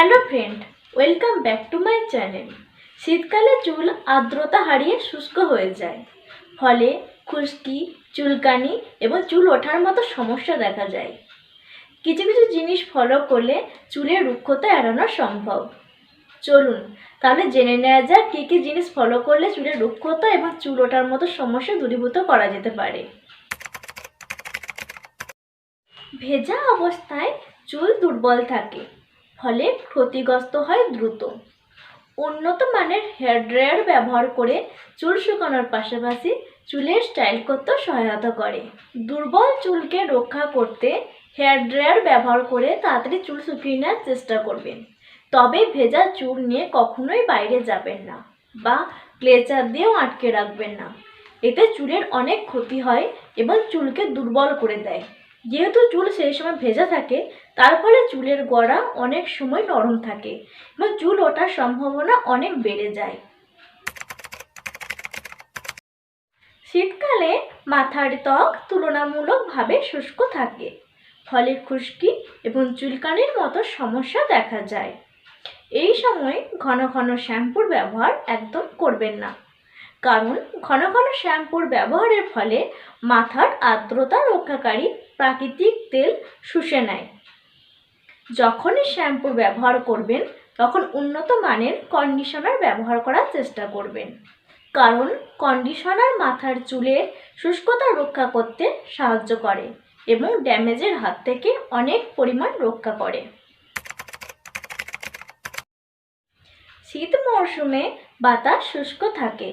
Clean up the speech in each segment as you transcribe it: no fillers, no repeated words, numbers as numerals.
Hello friend, welcome back to my channel. শীতকালে চুল আর্দ্রতা হারিয়ে শুষ্ক হয়ে যায়, ফলে খুশকি, চুলকানি এবং চুল ওঠার মতো সমস্যা দেখা যায়। কিছু কিছু জিনিস ফলো করলে চুলের রুক্ষতা এড়ানো সম্ভব। চলুন তাহলে জেনে নেওয়া যাক কী কী জিনিস ফলো করলে চুলের রুক্ষতা এবং চুল ওঠার মতো সমস্যা দূরীভূত করা যেতে পারে। ভেজা অবস্থায় চুল দুর্বল থাকে, ফলে ক্ষতিগ্রস্ত হয় দ্রুত। উন্নত মানের হেয়ার ড্রায়ার ব্যবহার করে চুল শুকানোর পাশাপাশি চুলের স্টাইল করতে সহায়তা করে। দুর্বল চুলকে রক্ষা করতে হেয়ার ড্রায়ার ব্যবহার করে তাড়াতাড়ি চুল শুকিয়ে নেওয়ার চেষ্টা করবেন। তবে ভেজা চুল নিয়ে কখনোই বাইরে যাবেন না বা ক্লেচার দিয়েও আটকে রাখবেন না। এতে চুলের অনেক ক্ষতি হয় এবং চুলকে দুর্বল করে দেয়। যেহেতু চুল সেই সময় ভেজা থাকে, তার ফলে চুলের গোড়া অনেক সময় নরম থাকে এবং চুল ওঠার সম্ভাবনা অনেক বেড়ে যায়। শীতকালে মাথার ত্বক তুলনামূলকভাবে শুষ্ক থাকে, ফলে খুশকি এবং চুলকানির মতো সমস্যা দেখা যায়। এই সময় ঘন ঘন শ্যাম্পুর ব্যবহার একদম করবেন না, কারণ ঘন ঘন শ্যাম্পুর ব্যবহারের ফলে মাথার আর্দ্রতা রক্ষাকারী প্রাকৃতিক তেল শুষে নেয়। যখনই শ্যাম্পু ব্যবহার করবেন তখন উন্নত মানের কন্ডিশনার ব্যবহার করার চেষ্টা করবেন, কারণ কন্ডিশনার মাথার চুলের শুষ্কতা রক্ষা করতে সাহায্য করে এবং ড্যামেজের হাত থেকে অনেক পরিমাণ রক্ষা করে। শীত মরশুমে বাতাস শুষ্ক থাকে,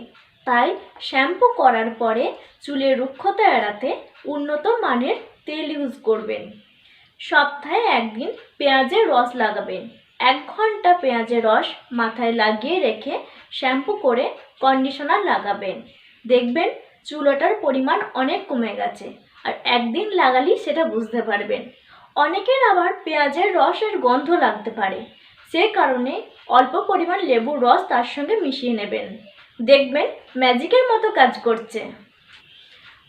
তাই শ্যাম্পু করার পরে চুলের রুক্ষতা এড়াতে উন্নত মানের তেল ইউজ করবেন। সপ্তাহে একদিন পেঁয়াজের রস লাগাবেন। 1 ঘন্টা পেঁয়াজের রস মাথায় লাগিয়ে রেখে শ্যাম্পু করে কন্ডিশনার লাগাবেন। দেখবেন চুল ওঠার পরিমাণ অনেক কমে গেছে, আর একদিন লাগালেই সেটা বুঝতে পারবেন। অনেকের আবার পেঁয়াজের রসের গন্ধ লাগতে পারে, সে কারণে অল্প পরিমাণ লেবুর রস তার সঙ্গে মিশিয়ে নেবেন, দেখবেন ম্যাজিকের মতো কাজ করছে।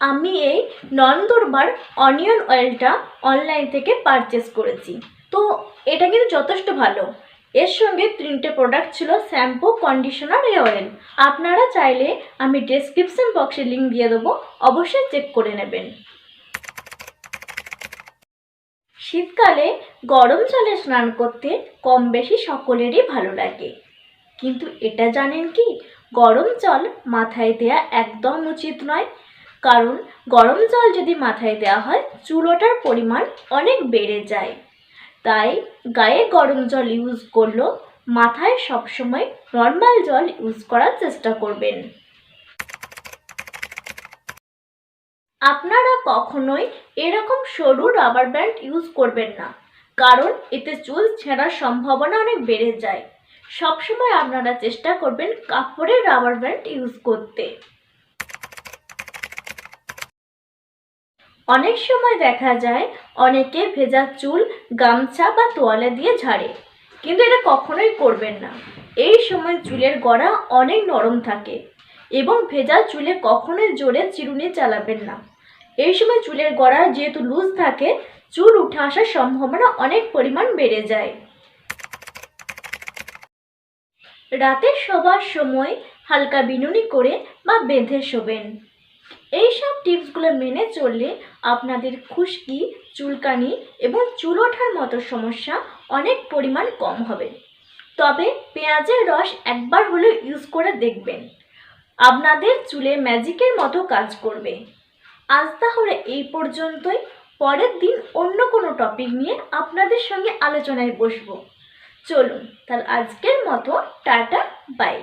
আমি এই নন্দুরবার অনিয়ন অয়েলটা অনলাইন থেকে পারচেস করেছি, তো এটা কিন্তু যথেষ্ট ভালো। এর সঙ্গে 3টে প্রোডাক্ট ছিল, শ্যাম্পু, কন্ডিশনার, অয়েল। আপনারা চাইলে আমি ডেসক্রিপশন বক্সে লিঙ্ক দিয়ে দেবো, অবশ্যই চেক করে নেবেন। শীতকালে গরম জলে স্নান করতে কম বেশি সকলেরই ভালো লাগে, কিন্তু এটা জানেন কি, গরম জল মাথায় দেওয়া একদম উচিত নয়। কারণ গরম জল যদি মাথায় দেওয়া হয় চুল ওঠার পরিমাণ অনেক বেড়ে যায়। তাই গায়ে গরম জল ইউজ করলেও মাথায় সবসময় নর্মাল জল ইউজ করার চেষ্টা করবেন। আপনারা কখনোই এরকম সরু রাবার ব্যান্ড ইউজ করবেন না, কারণ এতে চুল ছেঁড়ার সম্ভাবনা অনেক বেড়ে যায়। সবসময় আপনারা চেষ্টা করবেন কাপড়ের রাবার ব্যান্ড ইউজ করতে। অনেক সময় দেখা যায় অনেকে ভেজা চুল গামছা বা তোয়ালে দিয়ে ঝাড়ে, কিন্তু এটা কখনোই করবেন না। এই সময় চুলের গোড়া অনেক নরম থাকে এবং ভেজা চুলে কখনোই জোরে চিরুনি চালাবেন না। এই সময় চুলের গোড়া যেহেতু লুজ থাকে, চুল উঠে আসার সম্ভাবনা অনেক পরিমাণ বেড়ে যায়। রাতে শোবার সময় হালকা বিনুনি করে বা বেঁধে শোবেন। এইসব টিপসগুলো মেনে চললে আপনাদের খুশকি, চুলকানি এবং চুল ওঠার মতো সমস্যা অনেক পরিমাণ কম হবে। তবে পেঁয়াজের রস একবার হলেও ইউজ করে দেখবেন, আপনাদের চুলে ম্যাজিকের মতো কাজ করবে। আজ তাহলে এই পর্যন্তই। পরের দিন অন্য কোনো টপিক নিয়ে আপনাদের সঙ্গে আলোচনায় বসবো। চলুন তাহলে আজকের মতো টাটা, বাই।